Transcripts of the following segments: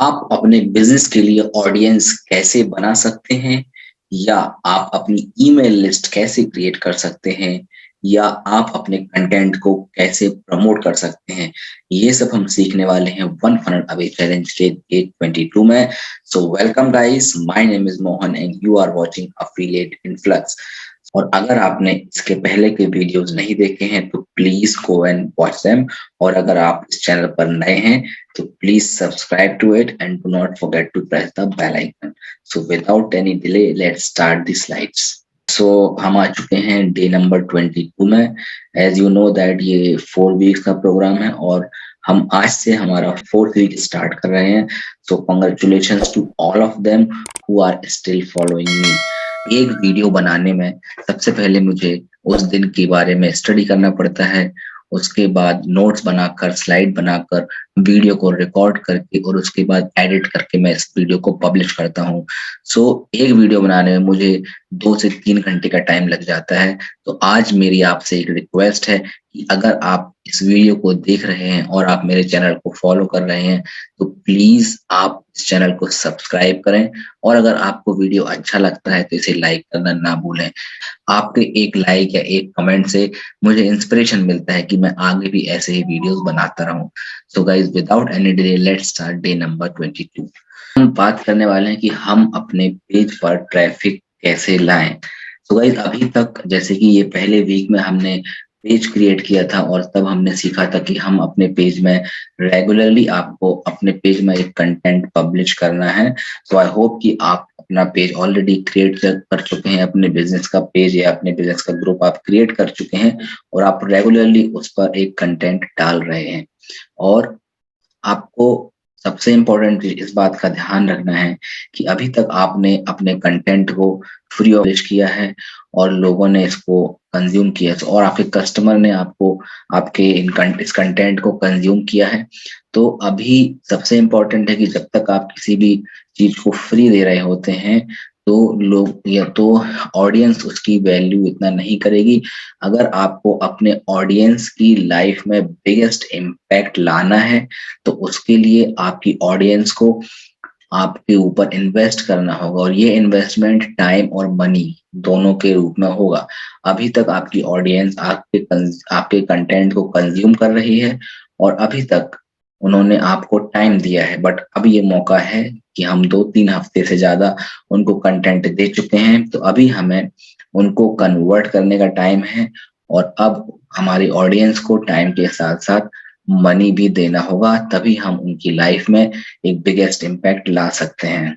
आप अपने बिज़नेस के लिए ऑडियंस कैसे बना सकते हैं? या आप अपनी ईमेल लिस्ट कैसे क्रिएट कर सकते हैं? या आप अपने कंटेंट को कैसे प्रमोट कर सकते हैं? ये सब हम सीखने वाले हैं वन फनल अवे चैलेंज के डे 22 में। So welcome guys, my name is Mohan and you are watching affiliate influx. और अगर आपने इसके पहले के वीडियोज़ नहीं देखे हैं तो please go and watch them. और अगर आप इस चैनल पर नए हैं तो please subscribe to it and do not forget to press the bell icon. So without any delay, let's start the slides. So हम आ चुके हैं डे नंबर 22 में। एज यू नो दैट ये 4 वीक्स का प्रोग्राम है और हम आज से हमारा 4th वीक स्टार्ट कर रहे हैं। So congratulations to all of them who are still following me. एक वीडियो बनाने में सबसे पहले मुझे उस दिन के बारे में स्टडी करना पड़ता है, उसके बाद नोट्स बनाकर, स्लाइड बनाकर, वीडियो को रिकॉर्ड करके और उसके बाद एडिट करके मैं इस वीडियो को पब्लिश करता हूँ। सो एक वीडियो बनाने में मुझे 2 से 3 घंटे का टाइम लग जाता है। तो आज मेरी आपसे एक रिक्वेस्ट है कि अगर आप इस वीडियो को देख रहे हैं और आप मेरे चैनल को फॉलो कर रहे हैं तो प्लीज़ आप इस चैनल को सब्सक्राइब करें और अगर आपको वीडियो अच्छा लगता है तो इसे लाइक करना ना भूलें। आपके एक लाइक या एक कमेंट से मुझे इंस्पिरेशन मिलता है कि मैं आगे भी ऐसे ही वीडियोस बनाता रहूं। So guys, without any delay let's start day number 22। हम बात करने वाले हैं कि हम अपने पेज पर ट्रैफिक कैसे लाएं। सो गाइस, अभी तक जैसे कि ये पहले वीक में हमने पेज क्रिएट किया था और तब हमने सीखा था कि हम अपने पेज में रेगुलरली आपको अपने पेज में एक कंटेंट पब्लिश करना है। सो आई होप कि आप अपना पेज ऑलरेडी क्रिएट कर चुके हैं, अपने बिजनेस का पेज या अपने बिजनेस का ग्रुप आप क्रिएट कर चुके हैं और आप रेगुलरली उस पर एक कंटेंट डाल रहे हैं। और आपको सबसे इम्पोर्टेंट इस बात का ध्यान रखना है कि अभी तक आपने अपने कंटेंट को फ्री पब्लिश किया है और लोगों ने इसको कंज्यूम किया है और आपके कस्टमर ने आपको आपके इस कंटेंट को कंज्यूम किया है। तो अभी सबसे इम्पोर्टेंट है कि जब तक आप किसी भी चीज को फ्री दे रहे होते हैं तो लोग या तो ऑडियंस उसकी वैल्यू इतना नहीं करेगी। अगर आपको अपने ऑडियंस की लाइफ में बिगेस्ट इम्पैक्ट लाना है तो उसके लिए आपकी ऑडियंस को आपके ऊपर इन्वेस्ट करना होगा और ये इन्वेस्टमेंट टाइम और मनी दोनों के रूप में होगा। अभी तक आपकी ऑडियंस आपके कंटेंट को कंज्यूम कर रही है और अभी तक उन्होंने आपको टाइम दिया है, बट अब ये मौका है कि हम 2-3 हफ्ते से ज्यादा उनको कंटेंट दे चुके हैं, तो अभी हमें उनको कन्वर्ट करने का टाइम है और अब हमारी ऑडियंस को टाइम के साथ साथ मनी भी देना होगा, तभी हम उनकी लाइफ में एक बिगेस्ट इम्पैक्ट ला सकते हैं।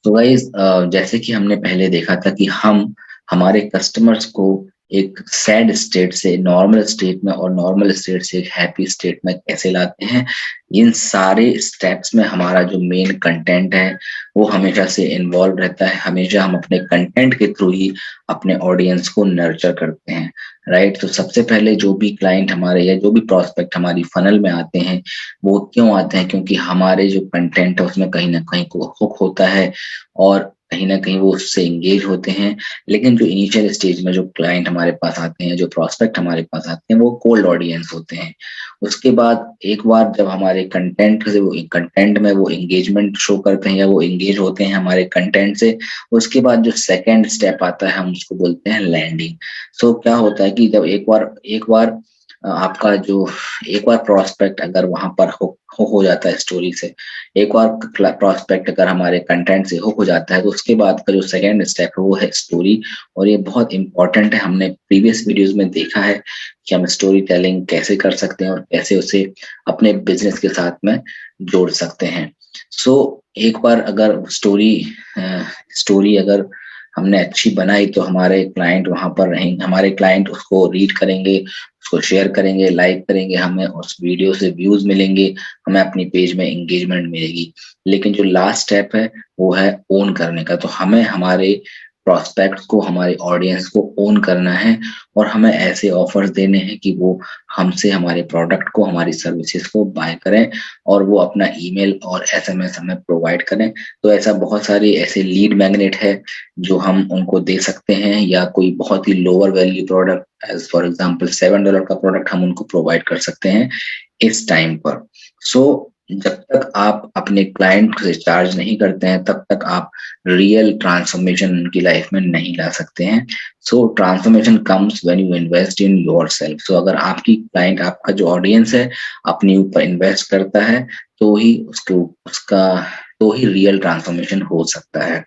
तो गाइस, जैसे कि हमने पहले देखा था कि हम हमारे कस्टमर्स को एक सैड स्टेट से नॉर्मल स्टेट में और नॉर्मल स्टेट से एक हैप्पी स्टेट में कैसे लाते हैं, इन सारे स्टेप्स में हमारा जो मेन कंटेंट है वो हमेशा से इन्वॉल्व रहता है। हमेशा हम अपने कंटेंट के थ्रू ही अपने ऑडियंस को नर्चर करते हैं, राइट। तो सबसे पहले जो भी क्लाइंट हमारे या जो भी प्रोस्पेक्ट हमारी फनल में आते हैं वो क्यों आते हैं, क्योंकि हमारे जो कंटेंट है उसमें कहीं ना कहीं को हुक होता है और कहीं न कहीं वो उससे एंगेज होते हैं। लेकिन जो इनिशियल स्टेज में जो क्लाइंट हमारे पास आते हैं, जो प्रोस्पेक्ट हमारे पास आते हैं, वो कोल्ड ऑडियंस होते हैं। उसके बाद एक बार जब हमारे कंटेंट में वो एंगेजमेंट शो करते हैं या वो एंगेज होते हैं हमारे कंटेंट से, उसके बाद जो सेकंड स्टेप आता है हम उसको बोलते हैं लैंडिंग। सो क्या होता है कि जब एक बार आपका जो एक बार प्रोस्पेक्ट अगर वहाँ पर हुक हो जाता है स्टोरी से, एक बार प्रोस्पेक्ट अगर हमारे कंटेंट से हुक हो जाता है तो उसके बाद का जो सेकंड स्टेप है वो है स्टोरी। और ये बहुत इंपॉर्टेंट है। हमने प्रीवियस वीडियोस में देखा है कि हम स्टोरी टेलिंग कैसे कर सकते हैं और कैसे उसे अपने बिजनेस के साथ में जोड़ सकते हैं। सो एक बार अगर स्टोरी अगर हमने अच्छी बनाई तो हमारे क्लाइंट वहां पर रहेंगे, हमारे क्लाइंट उसको रीड करेंगे, उसको शेयर करेंगे, लाइक करेंगे, हमें उस वीडियो से व्यूज मिलेंगे, हमें अपनी पेज में एंगेजमेंट मिलेगी। लेकिन जो लास्ट स्टेप है वो है ओन करने का। तो हमें हमारे प्रोस्पेक्ट को, हमारे ऑडियंस को ओन करना है और हमें ऐसे ऑफर्स देने हैं कि वो हमसे हमारे प्रोडक्ट को, हमारी सर्विसेज को बाय करें और वो अपना ईमेल और एसएमएस हमें प्रोवाइड करें। तो ऐसा बहुत सारे ऐसे लीड मैग्नेट है जो हम उनको दे सकते हैं, या कोई बहुत ही lower value product as for example $7 का प्रोडक्ट हम उनको प्रोवाइड कर सकते हैं। इस टाइम पर। सो जब तक आप अपने क्लाइंट से चार्ज नहीं करते हैं, तब तक आप रियल ट्रांसफॉर्मेशन उनकी लाइफ में नहीं ला सकते हैं। So transformation comes when you invest in yourself. So अगर आपकी क्लाइंट, आपका जो ऑडियंस है, अपने ऊपर इन्वेस्ट करता है, तो ही उसका तो ही रियल ट्रांसफॉर्मेशन हो सकता है।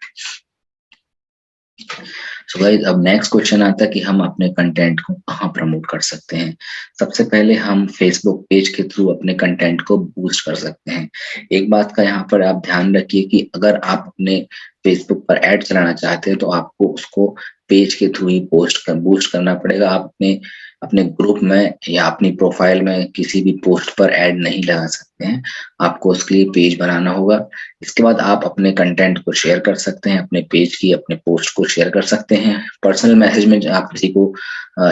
सो गाइस, अब नेक्स्ट क्वेश्चन आता है कि हम अपने कंटेंट को कहाँ प्रमोट कर सकते हैं। सबसे पहले हम फेसबुक पेज के थ्रू अपने कंटेंट को बूस्ट कर सकते हैं। एक बात का यहाँ पर आप ध्यान रखिए कि अगर आप अपने फेसबुक पर ऐड चलाना चाहते हैं, तो आपको उसको पेज के थ्रू ही बूस्ट करना पड़ेगा। आप अपने अपने ग्रुप में या अपनी प्रोफाइल में किसी भी पोस्ट पर ऐड नहीं लगा सकते हैं। आपको उसके लिए पेज बनाना होगा। इसके बाद आप अपने कंटेंट को शेयर कर सकते हैं, अपने पेज की, अपने पोस्ट को शेयर कर सकते हैं। पर्सनल मैसेज में आप किसी को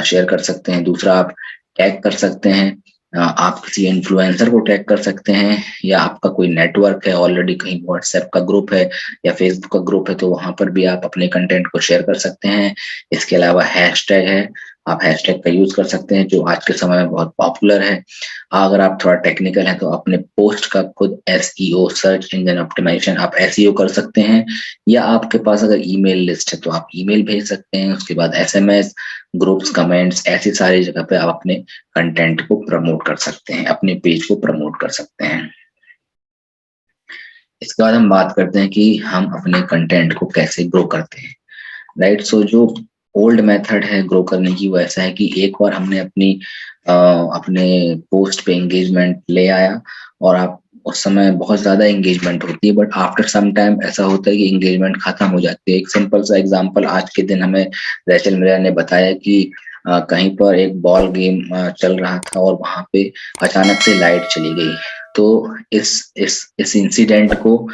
शेयर कर सकते हैं। दूसरा, आप टैग कर सकते हैं। आप किसी इन्फ्लुएंसर को टैग कर सकते हैं, या आपका कोई नेटवर्क है ऑलरेडी, कहीं व्हाट्सएप का ग्रुप है या फेसबुक का ग्रुप है, तो वहां पर भी आप अपने कंटेंट को शेयर कर सकते हैं। इसके अलावा हैशटैग है, आप हैशटैग का यूज कर सकते हैं, जो आज के समय में बहुत पॉपुलर है। अगर आप थोड़ा टेक्निकल हैं, तो अपने पोस्ट का खुद एसईओ, सर्च इंजन ऑप्टिमाइजेशन, आप एसईओ कर सकते हैं। या आपके पास अगर ईमेल लिस्ट है, तो आप ईमेल भेज सकते हैं। उसके बाद एसएमएस, ग्रुप्स, कमेंट्स, ऐसी सारी जगह पे आप अपने कंटेंट को प्रमोट कर सकते हैं, अपने पेज को प्रमोट कर सकते हैं। इसके बाद हम बात करते हैं कि हम अपने कंटेंट को कैसे ग्रो करते हैं। राइट। सो जो ओल्ड मेथड है ग्रो करने की, वो ऐसा है कि एक बार हमने अपने पोस्ट पे एंगेजमेंट ले आया, और आप उस समय बहुत ज्यादा एंगेजमेंट होती है, बट आफ्टर सम टाइम ऐसा होता है कि एंगेजमेंट खत्म हो जाती है। एक सिंपल सा एग्जांपल आज के दिन हमें रैचल मिर्जा ने बताया कि कहीं पर एक बॉल गेम चल रहा था, और वहां पे अचानक से लाइट चली गई। तो इस इंसिडेंट को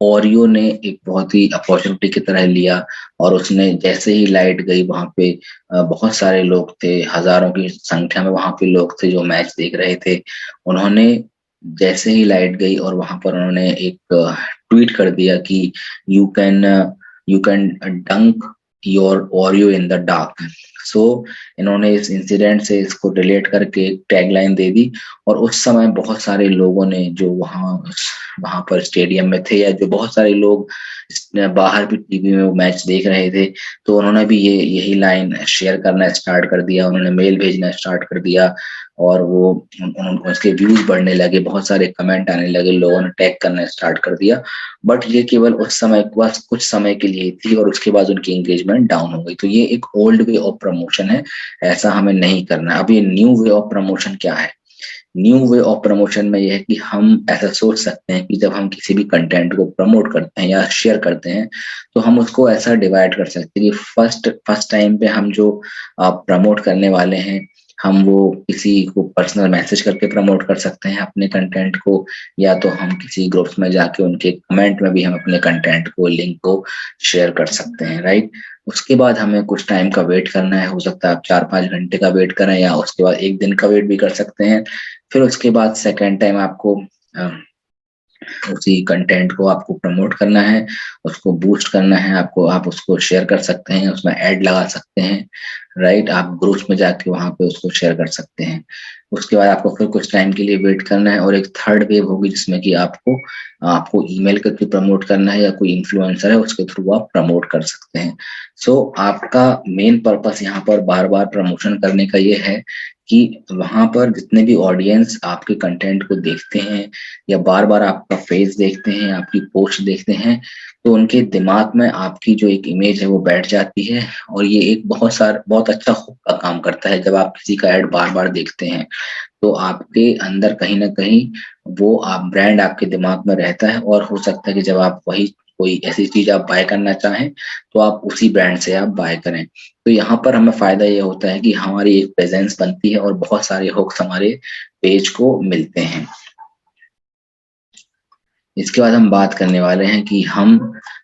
ओरियो ने एक बहुत ही अपॉर्चुनिटी की तरह लिया, और उसने जैसे ही लाइट गई, वहां पे बहुत सारे लोग थे, हजारों की संख्या में वहां पे लोग थे जो मैच देख रहे थे। उन्होंने जैसे ही लाइट गई, और वहां पर उन्होंने एक ट्वीट कर दिया कि you can you can dunk your Oreo in the dark. So इन्होंने इस इंसिडेंट से इसको रिलेट करके एक टैगलाइन दे दी, और उस समय बहुत सारे लोगों ने, जो वहां वहां पर स्टेडियम में थे, या जो बहुत सारे लोग बाहर भी टीवी में वो मैच देख रहे थे, तो उन्होंने भी ये यही लाइन शेयर करना स्टार्ट कर दिया। उन्होंने मेल भेजना स्टार्ट कर दिया, और वो उसके व्यूज बढ़ने लगे, बहुत सारे कमेंट आने लगे, लोगों ने टैग करना स्टार्ट कर दिया। बट ये केवल उस समय, बस कुछ समय के लिए थी, और उसके बाद उनकी एंगेजमेंट डाउन हो गई। तो ये एक ओल्ड वे ऑफ प्रमोशन है, ऐसा हमें नहीं करना। अब ये न्यू वे ऑफ प्रमोशन क्या है? न्यू वे ऑफ प्रमोशन में यह है कि हम ऐसा सोच सकते हैं कि जब हम किसी भी कंटेंट को प्रमोट करते हैं या शेयर करते हैं, तो हम उसको ऐसा डिवाइड कर सकते हैं कि फर्स्ट फर्स्ट टाइम पे हम जो प्रमोट करने वाले हैं, हम वो किसी को पर्सनल मैसेज करके प्रमोट कर सकते हैं अपने कंटेंट को, या तो हम किसी ग्रुप्स में जाके उनके कमेंट में भी हम अपने कंटेंट को, लिंक को शेयर कर सकते हैं। राइट। उसके बाद हमें कुछ टाइम का वेट करना है। हो सकता है आप 4-5 घंटे का वेट करें, या उसके बाद एक दिन का वेट भी कर सकते हैं। फिर उसके बाद सेकेंड टाइम आपको अ, उसी कंटेंट को आपको प्रमोट करना है, उसको बूस्ट करना है। आपको, आप उसको शेयर कर सकते हैं, उसमें ऐड लगा सकते हैं। राइट। आप ग्रुप्स में जाके वहां पे उसको शेयर कर सकते हैं। उसके बाद आपको फिर कुछ टाइम के लिए वेट करना है, और एक थर्ड वेव होगी, जिसमें कि आपको आपको ईमेल के थ्रू प्रमोट करना है, या कोई इन्फ्लुएंसर है उसके थ्रू आप प्रमोट कर सकते हैं। सो आपका मेन पर्पस यहाँ पर बार बार प्रमोशन करने का ये है कि वहां पर जितने भी ऑडियंस आपके कंटेंट को देखते हैं, या बार बार आपका फेस देखते हैं, आपकी पोस्ट देखते हैं, तो उनके दिमाग में आपकी जो एक इमेज है वो बैठ जाती है। और ये एक बहुत अच्छा हुक का काम करता है। जब आप किसी का ऐड बार बार देखते हैं, तो आपके अंदर कहीं ना कहीं वो आप ब्रांड आपके दिमाग में रहता है, और हो सकता है कि जब आप वही कोई ऐसी चीज आप बाय करना चाहें, तो आप उसी ब्रांड से आप बाय करें। तो यहाँ पर हमें फायदा ये होता है कि हमारी एक प्रेजेंस बनती है, और बहुत सारे हुक्स हमारे पेज को मिलते हैं। इसके बाद हम बात करने वाले हैं कि हम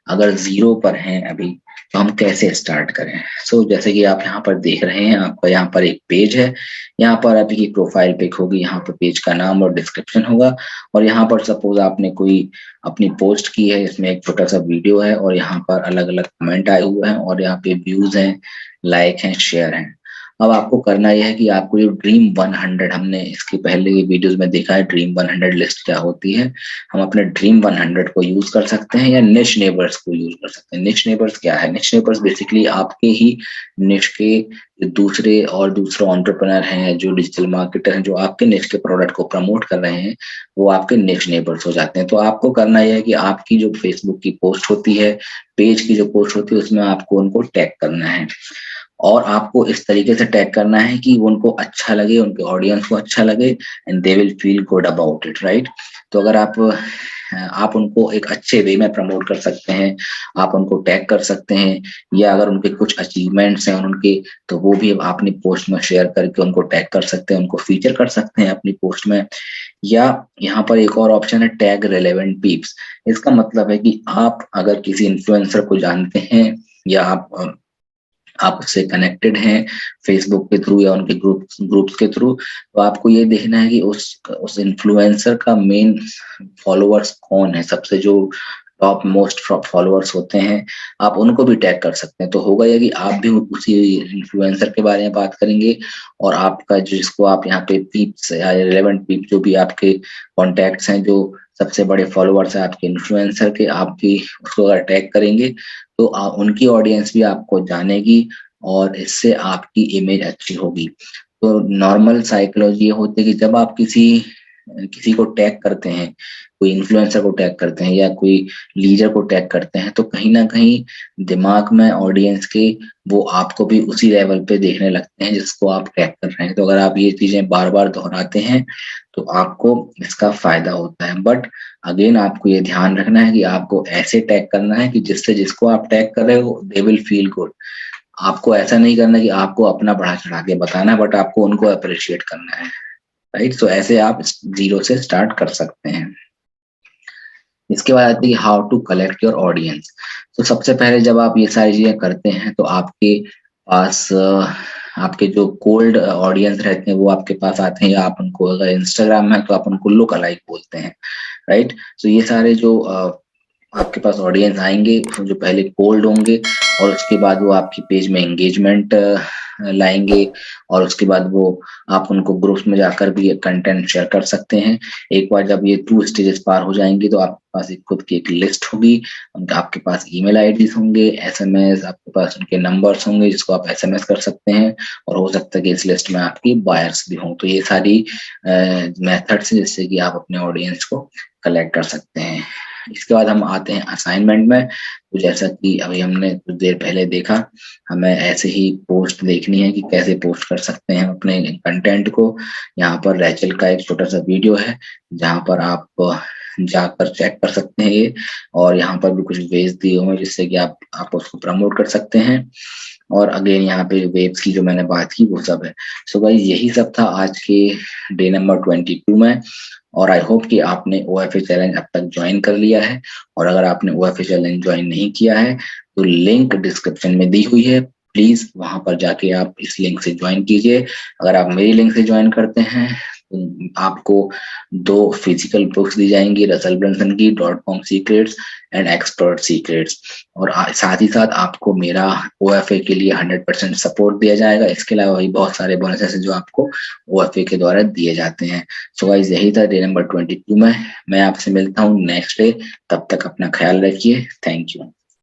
अगर जीरो पर हैं अभी, तो हम कैसे स्टार्ट करें। सो जैसे कि आप यहाँ पर देख रहे हैं, आपका यहाँ पर एक पेज है। यहाँ पर आपकी प्रोफाइल पिक होगी, यहाँ पर पेज का नाम और डिस्क्रिप्शन होगा, और यहाँ पर सपोज आपने कोई अपनी पोस्ट की है, इसमें एक छोटा सा वीडियो है, और यहाँ पर अलग अलग कमेंट आए हुए हैं, और यहाँ पे व्यूज हैं, लाइक हैं, शेयर हैं। अब आपको करना यह है कि आपको जो ड्रीम 100, हमने इसके पहले वीडियोस में देखा है ड्रीम 100 लिस्ट क्या होती है। हम अपने ड्रीम 100 को यूज कर सकते हैं या निश नेबर्स को यूज कर सकते हैं। निश नेबर्स क्या है? निश नेबर्स बेसिकली आपके ही निश के दूसरे एंटरप्रेन्योर हैं, जो डिजिटल मार्केटर हैं, जो आपके निश के प्रोडक्ट को प्रमोट कर रहे हैं, वो आपके निश नेबर्स हो जाते हैं। तो आपको करना यह है कि आपकी जो फेसबुक की पोस्ट होती है, पेज की जो पोस्ट होती है, उसमें आपको उनको टैग करना है और आपको इस तरीके से टैग करना है कि उनको अच्छा लगे, उनके ऑडियंस को अच्छा लगे and they will feel good about it, right? तो अगर आप उनको एक अच्छे वे में प्रमोट कर सकते हैं, आप उनको टैग कर सकते हैं, या अगर उनके कुछ अचीवमेंट्स हैं उनके, तो वो भी आप अपनी पोस्ट में शेयर करके उनको टैग कर सकते हैं, उनको फीचर कर सकते हैं अपनी पोस्ट में। या यहाँ पर एक और ऑप्शन है टैग रेलेवेंट पीप्स। इसका मतलब है कि आप अगर किसी इन्फ्लुएंसर को जानते हैं या आप उससे कनेक्टेड हैं फेसबुक के थ्रू या उनके ग्रुप्स के थ्रू, तो आपको ये देखना है कि उस इन्फ्लुएंसर का मेन फॉलोअर्स कौन है, सबसे जो टॉप मोस्ट फॉलोअर्स होते हैं, आप उनको भी टैग कर सकते हैं। तो होगा ये कि आप भी उसी इन्फ्लुएंसर के बारे में बात करेंगे और आपका जिसको आप यहाँ पे पीप्स या रिलेवेंट पीप जो भी आपके कॉन्टैक्ट्स हैं, जो सबसे बड़े फॉलोअर्स हैं आपके इन्फ्लुएंसर के, आप भी उसको अगर टैग करेंगे तो उनकी ऑडियंस भी आपको जानेगी और इससे आपकी इमेज अच्छी होगी। तो नॉर्मल साइकोलॉजी ये होती है कि जब आप किसी किसी को टैग करते हैं, कोई इन्फ्लुएंसर को टैग करते हैं या कोई लीडर को टैग करते हैं, तो कहीं ना कहीं दिमाग में ऑडियंस के वो आपको भी उसी लेवल पे देखने लगते हैं जिसको आप टैग कर रहे हैं। तो अगर आप ये चीजें बार बार दोहराते हैं तो आपको इसका फायदा होता है। बट अगेन आपको ये ध्यान रखना है कि आपको ऐसे टैग करना है कि जिससे जिसको आप टैग कर रहे हो दे विल फील गुड। आपको ऐसा नहीं करना कि आपको अपना बढ़ा चढ़ा के बताना है, बट आपको उनको अप्रिशिएट करना है, राइट? तो ऐसे आप जीरो से स्टार्ट कर सकते हैं। इसके बाद आती है how to collect your audience. तो सबसे पहले जब आप ये सारी चीजें करते हैं तो आपके पास आपके जो कोल्ड ऑडियंस रहते हैं वो आपके पास आते हैं, या आप उनको, अगर इंस्टाग्राम में तो आप उनको लुक अलाइक बोलते हैं, राइट? तो ये सारे जो आपके पास ऑडियंस आएंगे उसमें जो पहले कोल्ड होंगे और उसके बाद वो आपकी पेज में एंगेजमेंट लाएंगे और उसके बाद वो आप उनको ग्रुप्स में जाकर भी कंटेंट शेयर कर सकते हैं। एक बार जब ये 2 स्टेजेस पार हो जाएंगी तो आपके पास एक खुद की एक लिस्ट होगी, आपके पास ईमेल आईडीज होंगे, एसएमएस, आपके पास उनके नंबर्स होंगे जिसको आप एसएमएस कर सकते हैं, और हो सकता है कि इस लिस्ट में आपकी बायर्स भी हों। तो ये सारी मेथड्स हैं जिससे कि आप अपने ऑडियंस को कलेक्ट कर सकते हैं। इसके बाद हम आते हैं असाइनमेंट में। तो जैसा कि अभी हमने कुछ देर पहले देखा, हमें ऐसे ही पोस्ट देखनी है कि कैसे पोस्ट कर सकते हैं अपने कंटेंट को। यहाँ पर रैचल का एक छोटा सा वीडियो है जहाँ पर आप जाकर चेक कर सकते हैं ये, और यहाँ पर भी कुछ वेज दिए हुए हैं जिससे कि आप उसको प्रमोट कर सकते हैं। और अगेन यहाँ पे वेब्स की जो मैंने बात की वो सब है। सो गाइस यही सब था आज के डे नंबर 22 में, और आई होप कि आपने OFA चैलेंज अब तक ज्वाइन कर लिया है। और अगर आपने OFA चैलेंज ज्वाइन नहीं किया है तो लिंक डिस्क्रिप्शन में दी हुई है, प्लीज वहां पर जाके आप इस लिंक से ज्वाइन कीजिए। अगर आप मेरी लिंक से ज्वाइन करते हैं तो आपको 2 फिजिकल बुक्स दी जाएंगी, रसल ब्रंसन की .com secrets and expert secrets, और साथ ही साथ आपको मेरा OFA के लिए 100% सपोर्ट दिया जाएगा। इसके अलावा भी बहुत सारे बोनसेस हैं जो आपको OFA के द्वारा दिए जाते हैं। सो गाइस यही था डे नंबर 22 में। मैं आपसे मिलता हूँ नेक्स्ट डे, तब तक अपना ख्याल रखिए। Thank you.